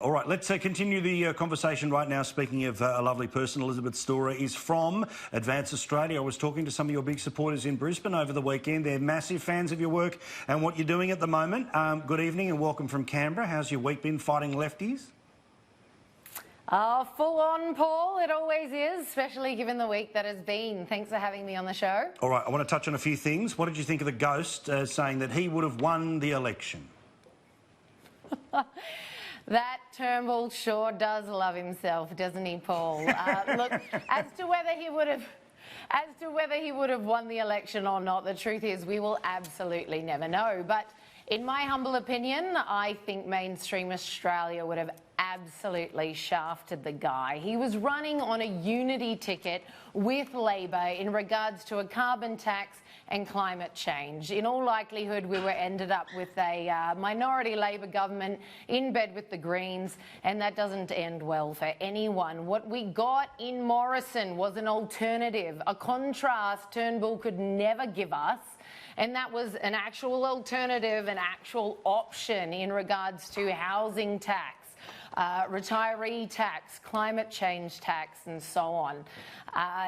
All right, let's continue the conversation right now. Speaking of a lovely person, Elizabeth Storer is from Advance Australia. I was talking to some of your big supporters in Brisbane over the weekend. They're massive fans of your work and what you're doing at the moment. Good evening and welcome from Canberra. How's your week been fighting lefties? Full on, Paul. It always is, especially given the week that has been. Thanks for having me on the show. All right, I want to touch on a few things. What did you think of the ghost saying that he would have won the election? That Turnbull sure does love himself, doesn't he, Paul? Look, as to whether he would have won the election or not, the truth is we will absolutely never know. But in my humble opinion, I think mainstream Australia would have absolutely shafted the guy. He was running on a unity ticket with Labor in regards to a carbon tax and climate change. In all likelihood, we were ended up with a minority Labor government in bed with the Greens, and that doesn't end well for anyone. What we got in Morrison was an alternative, a contrast Turnbull could never give us. And that was an actual alternative, an actual option in regards to housing tax, retiree tax, climate change tax, and so on.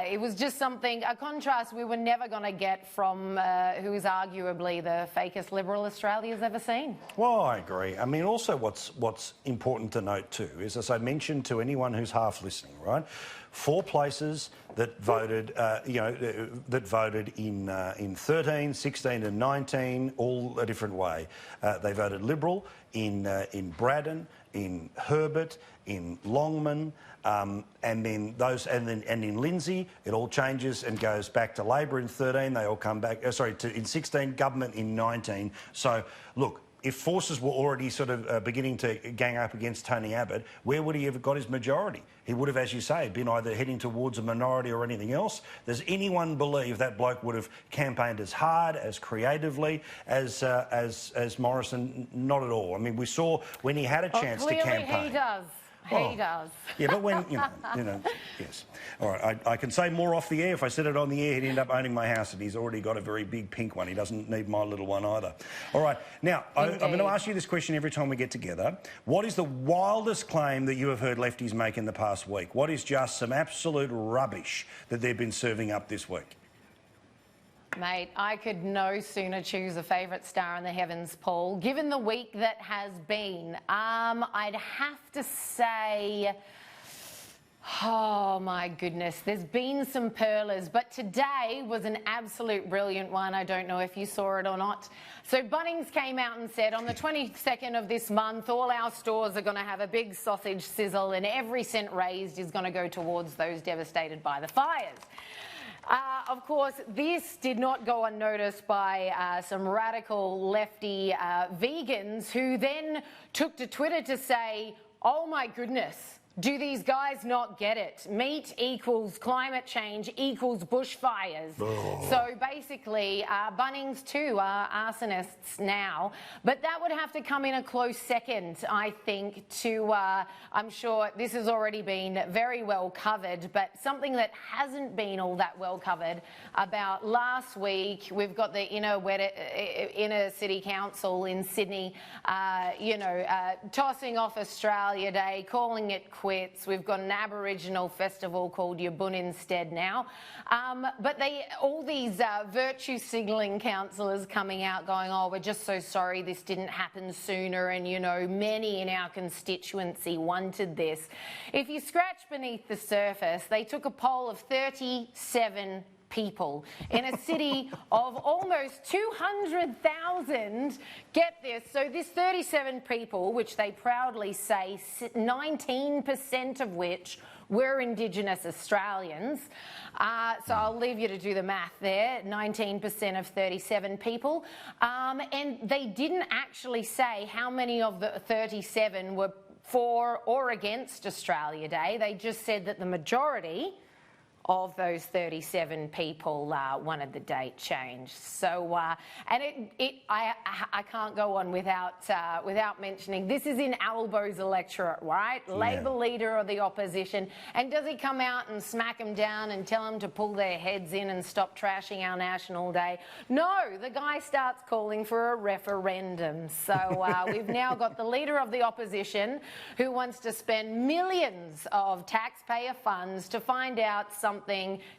It was just something, a contrast we were never going to get from who is arguably the fakest Liberal Australia's ever seen. Well, I agree. I mean, also what's important to note too is, as I mentioned to anyone who's half listening, right, 4 places that voted, that voted in 13, 16 and 19, all a different way. They voted Liberal in Braddon, in Herbert, in Longman, and then in Lindsay. It all changes and goes back to Labor in 13. They all come back. In 16, government in 19. So look, if forces were already sort of beginning to gang up against Tony Abbott, where would he have got his majority? He would have, as you say, been either heading towards a minority or anything else. Does anyone believe that bloke would have campaigned as hard, as creatively as Morrison? Not at all. I mean, we saw when he had a chance to campaign. Clearly he does. He does. Yeah, but when, yes. All right, I can say more off the air. If I said it on the air, he'd end up owning my house, and he's already got a very big pink one. He doesn't need my little one either. All right, now, I'm going to ask you this question every time we get together. What is the wildest claim that you have heard lefties make in the past week? What is just some absolute rubbish that they've been serving up this week? Mate, I could no sooner choose a favourite star in the heavens, Paul. Given the week that has been, I'd have to say, oh my goodness, there's been some pearlers, but today was an absolute brilliant one. I don't know if you saw it or not. So Bunnings came out and said on the 22nd of this month, all our stores are going to have a big sausage sizzle and every cent raised is going to go towards those devastated by the fires. Of course, this did not go unnoticed by some radical lefty vegans who then took to Twitter to say, oh my goodness, do these guys not get it? Meat equals climate change equals bushfires. Oh. So basically, Bunnings too are arsonists now. But that would have to come in a close second, I think, to, I'm sure this has already been very well covered, but something that hasn't been all that well covered about last week, we've got the inner city council in Sydney, tossing off Australia Day, calling it quits. We've got an Aboriginal festival called Bunnings now. But all these virtue signalling councillors coming out going, oh, we're just so sorry this didn't happen sooner, and, many in our constituency wanted this. If you scratch beneath the surface, they took a poll of 37 people in a city of almost 200,000. Get this, so this 37 people, which they proudly say 19% of which were Indigenous Australians. So I'll leave you to do the math there, 19% of 37 people. And they didn't actually say how many of the 37 were for or against Australia Day. They just said that the majority of those 37 people wanted the date changed. So, and I can't go on without mentioning this is in Albo's electorate, right? Yeah. Labor leader of the opposition, and does he come out and smack them down and tell them to pull their heads in and stop trashing our National Day? No, the guy starts calling for a referendum. So we've now got the leader of the opposition who wants to spend millions of taxpayer funds to find out something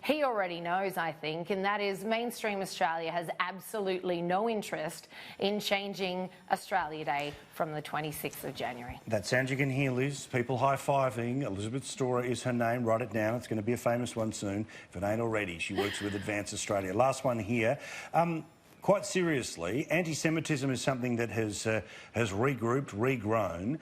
he already knows, I think, and that is mainstream Australia has absolutely no interest in changing Australia Day from the 26th of January. That sound you can hear, Liz. People high-fiving. Elizabeth Storer is her name. Write it down. It's going to be a famous one soon, if it ain't already. She works with Advance Australia. Last one here. Quite seriously, anti-Semitism is something that has regrouped, regrown.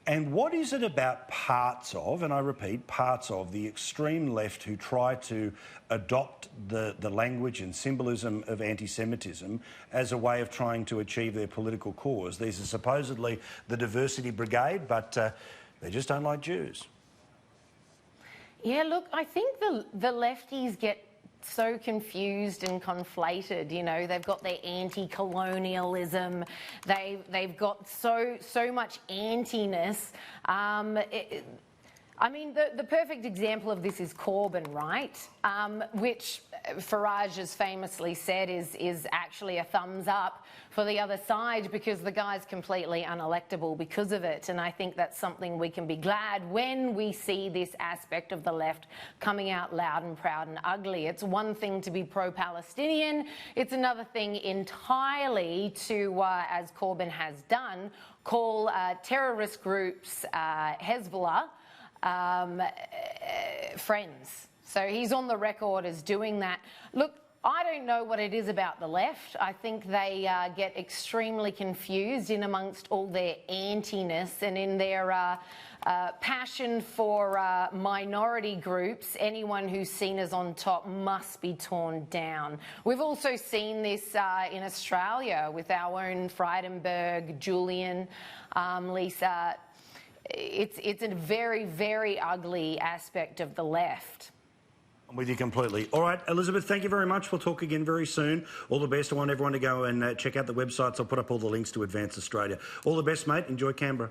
And what is it about parts of, and I repeat, parts of the extreme left who try to adopt the language and symbolism of anti-Semitism as a way of trying to achieve their political cause? These are supposedly the diversity brigade, but they just don't like Jews. Yeah, look, I think the lefties get so confused and conflated. You know, they've got their anti-colonialism, they've got so much anti-ness. I mean, the perfect example of this is Corbyn, right? Which Farage has famously said is actually a thumbs up for the other side because the guy's completely unelectable because of it. And I think that's something we can be glad when we see this aspect of the left coming out loud and proud and ugly. It's one thing to be pro-Palestinian. It's another thing entirely to, as Corbyn has done, call terrorist groups Hezbollah friends. So he's on the record as doing that. Look, I don't know what it is about the left. I think they get extremely confused in amongst all their anti-ness and in their passion for minority groups. Anyone who's seen as on top must be torn down. We've also seen this in Australia with our own Frydenberg, Julian, Lisa. It's a very, very ugly aspect of the left. I'm with you completely. All right, Elizabeth, thank you very much. We'll talk again very soon. All the best. I want everyone to go and check out the websites. I'll put up all the links to Advance Australia. All the best, mate. Enjoy Canberra.